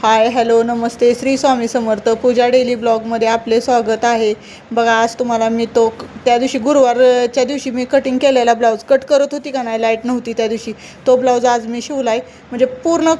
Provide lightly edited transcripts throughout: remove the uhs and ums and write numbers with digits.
Hi hello नमस्ते श्री स्वामी समर्थ पूजा daily ब्लॉगमध्ये आपले स्वागत आहे. बघा आज तुम्हाला मी त्या दिवशी गुरुवारच्या दिवशी मी कटिंग केलेला ब्लाऊज कट करत होती का नाही, लाईट नव्हती त्या दिवशी, तो ब्लाऊज आज मी शिवला आहे. म्हणजे पूर्ण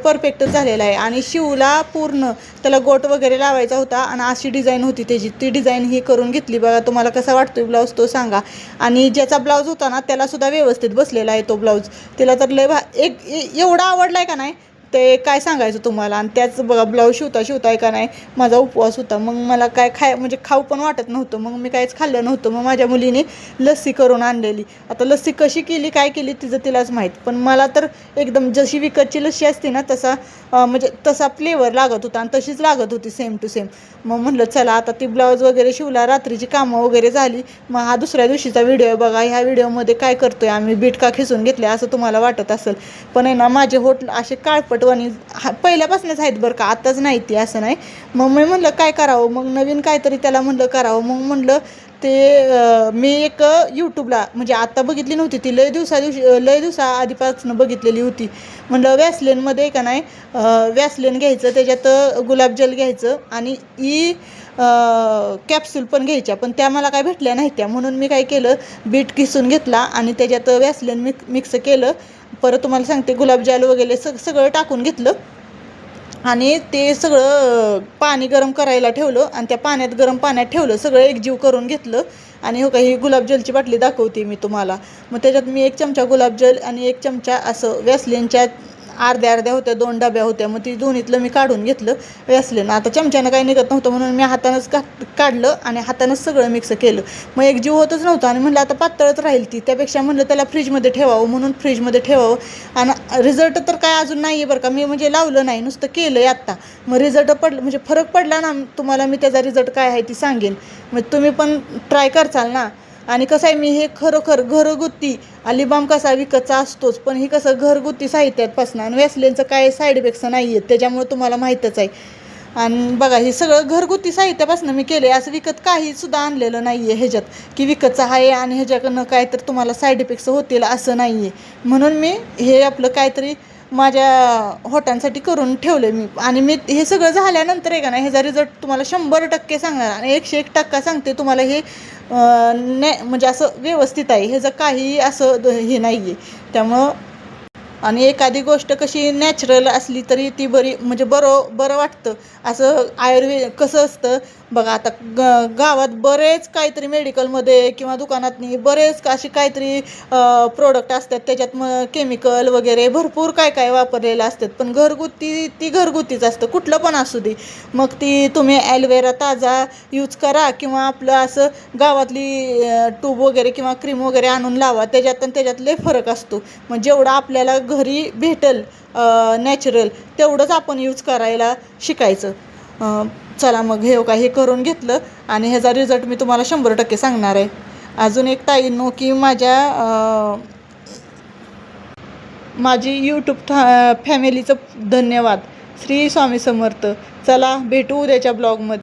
परफेक्ट झालेला आहे आणि शिवला पूर्ण. त्याला गोट वगैरे लावायचा होता आणि अशी डिझाईन होती त्याची, ती डिझाईन ही करून घेतली. बघा तुम्हाला कसा वाटतोय ब्लाऊज तो सांगा. आणि ज्याचा ब्लाऊज होता ना त्यालासुद्धा व्यवस्थित बसलेला आहे तो ब्लाऊज. तिला तर लय एवढा आवडला आहे का नाही ते काय सांगायचं तुम्हाला. आणि त्याच बघा ब्लाऊज शिवता का नाही माझा उपवास होता. मग मला काय म्हणजे खाऊ पण वाटत नव्हतं. मग मी काहीच खाल्लं नव्हतं. मग माझ्या मुलीने लस्सी करून आणलेली. आता लस्सी कशी केली काय केली तिलाच माहीत, पण मला तर एकदम जशी विकतची लस्सी असते ना म्हणजे तसा फ्लेवर लागत होता आणि तशीच लागत होती सेम टू सेम. मग म्हटलं चला आता ती ब्लाऊज वगैरे शिवला, रात्रीची कामं वगैरे झाली. मग हा दुसऱ्या दिवशीचा व्हिडिओ बघा. ह्या व्हिडिओमध्ये काय करतोय आम्ही, बीट का खिसून घेतले असं तुम्हाला वाटत असेल, पण आहे ना माझे होठ असे काळपटवाणी पहिल्यापासूनच आहेत बरं का, आताच नाही ती असं नाही. मग मी म्हणलं काय करावं, मग नवीन काहीतरी त्याला म्हणलं करावं. मग म्हणलं ते मी एक यूट्यूबला म्हणजे आता बघितली नव्हती ती, लय दिवसा आधीपासून बघितलेली होती. म्हणलं वॅसलिनमध्ये का नाही वॅसलिन घ्यायचं, त्याच्यात गुलाबजल घ्यायचं आणि कॅप्सूल पण घ्यायच्या, पण त्या मला काय भेटल्या नाही त्या. म्हणून मी काय केलं, बीट किसून घेतला आणि त्याच्यात वॅसलिन मिक्स केलं. परत तुम्हाला सांगते गुलाबजल वगैरे सगळं टाकून घेतलं आणि ते सगळं पाणी गरम करायला ठेवलं आणि त्या गरम पाण्यात ठेवलं, सगळं एकजीव करून घेतलं. आणि हो का ही गुलाबजलची बाटली दाखवते मी तुम्हाला. मग त्याच्यात मी 1 चमचा गुलाबजल आणि 1 चमचा असं वॅसलिनच्या अर्ध्या होत्या, 2 डब्या होत्या. मग ती दोन्हीतलं मी काढून घेतलं वॅसलिन. आता चमच्यानं काही निघत नव्हतं म्हणून मी हातानंच काढलं आणि हातानंच सगळं मिक्स केलं. मग एकजीव होतच नव्हतं आणि म्हणलं आता पातळच राहील ती, त्यापेक्षा म्हणलं त्याला फ्रीजमध्ये ठेवावं, म्हणून फ्रीजमध्ये ठेवावं. आणि रिझल्ट तर काय अजून नाही आहे बरं का, मी म्हणजे लावलं नाही, नुसतं केलं आहे आत्ता. मग रिझल्ट म्हणजे फरक पडला ना तुम्हाला, मी त्याचा रिझल्ट काय आहे ती सांगेन. मग तुम्ही पण ट्राय करचाल ना. आणि कसं आहे, मी हे खरोखर घरगुती अलिबाम कसा विकतचा असतोच, पण हे कसं घरगुती साहित्यापासून आणि वॅसलिनचं काय साईड इफेक्ट्स नाही आहेत त्याच्यामुळे तुम्हाला माहीतच आहे. आणि बघा हे सगळं घरगुती साहित्यापासून मी केले, असं विकत काहीसुद्धा आणलेलं नाही आहे ह्याच्यात की विकतचं आहे आणि ह्याच्याकडनं काय तर तुम्हाला साईड इफेक्ट्स होतील असं नाही आहे. म्हणून मी हे आपलं काहीतरी माझ्या होटांसाठी करून ठेवलं मी. आणि मी हे सगळं झाल्यानंतर आहे का नाही ह्याचा रिझल्ट तुम्हाला 100% सांगणार आणि 101% सांगते तुम्हाला. हे म्हणजे असं व्यवस्थित आहे, ह्याचं काही असं हे नाही आहे. त्यामुळं आणि एखादी गोष्ट कशी नॅचरल असली तरी ती म्हणजे बरं वाटतं. असं आयुर्वेद कसं असतं बघा, आता गावात बरेच काहीतरी मेडिकलमध्ये किंवा दुकानात बरेच असे काहीतरी प्रोडक्ट असतात, त्याच्यात मग केमिकल वगैरे भरपूर काय वापरलेलं असतात. पण ती घरगुतीच असतं, कुठलं पण असू दे. मग ती तुम्ही ॲलोवेरा ताजा यूज करा किंवा आपलं असं गावातली ट्यूब वगैरे किंवा क्रीम वगैरे आणून लावा, त्याच्यात लय फरक असतो. मग जेवढं आपल्याला घरी भेटेल नॅचरल तेवढंच आपण यूज करायला शिकायचं. चला मग हे करून घेतलं आणि ह्याचा रिझल्ट मी तुम्हाला 100% सांगणार आहे. अजून एक ताईंनो की माझी यूट्यूब फॅमिलीचं धन्यवाद. श्री स्वामी समर्थ. चला भेटू उद्याच्या ब्लॉगमध्ये.